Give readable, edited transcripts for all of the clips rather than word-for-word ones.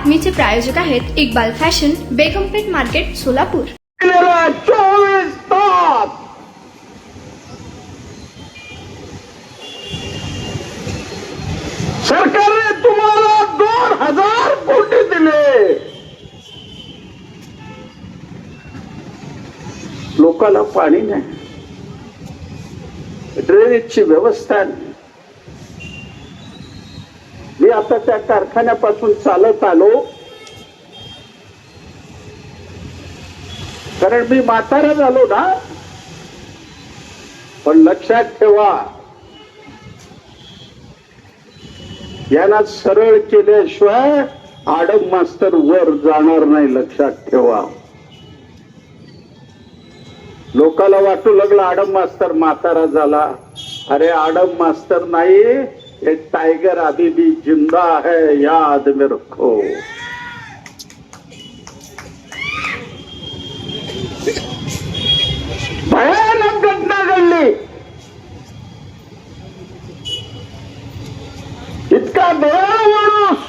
बातमीचे प्रायोजक आहेत Iqbal fashion, बेगमपेठ market, Solapur. 24 तास सरकारने तुम्हाला 2000 कोटी दिले. लोकांना पाणी नाही, ड्रेनेजची व्यवस्था नाही. मी आता त्या कारखान्यापासून चालत आलो, कारण मी म्हातारा झालो ना. पण लक्षात ठेवा, यांना सरळ केल्याशिवाय आडम मास्तर वर जाणार नाही. लक्षात ठेवा. लोकाला वाटू लागला आडम मास्तर म्हातारा झाला. अरे आडम मास्तर नाही, ये टाइगर अभी भी जिंदा है, याद में रखो. भयानक घटना घडली. इतका दयाळू माणूस.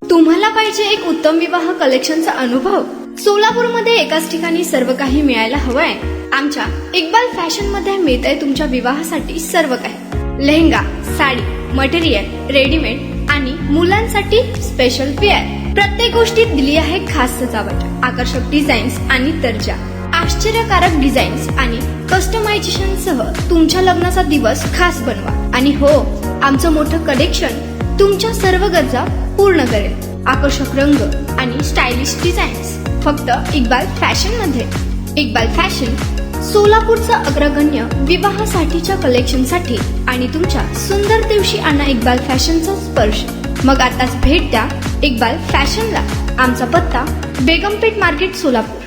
तुम्हाला पाहिजे एक उत्तम विवाह कलेक्शनचा अनुभव? सोलापूरमध्ये एकाच ठिकाणी सर्व काही मिळायला हवंय. आमच्या इक्बाल फॅशन मध्ये मिळतंय तुमच्या विवाहासाठी सर्व काही. लेहंगा, साडी, मटेरियल, रेडीमेड आणि मुलांसाठी स्पेशल वेअर. प्रत्येक गोष्टीत दिली आहे खास सजावट, आकर्षक डिझाईन्स आणि दर्जा, आश्चर्यकारक डिझाईन्स आणि कस्टमायझेशन सह तुमच्या लग्नाचा दिवस खास बनवा. आणि हो, आमचं मोठं कलेक्शन तुमच्या सर्व गरजा पूर्ण करेल. आकर्षक रंग आणि स्टायलिश डिझाईन्स फक्त इक्बाल फॅशन मध्ये. इक्बाल फॅशन सोलापूरचा अग्रगण्य विवाहासाठीच्या कलेक्शनसाठी आणि तुमच्या सुंदर दिवशी आणा इक्बाल फॅशनचा स्पर्श. मग आताच भेट द्या इक्बाल फॅशनला. आमचा पत्ता बेगमपेठ मार्केट, सोलापूर.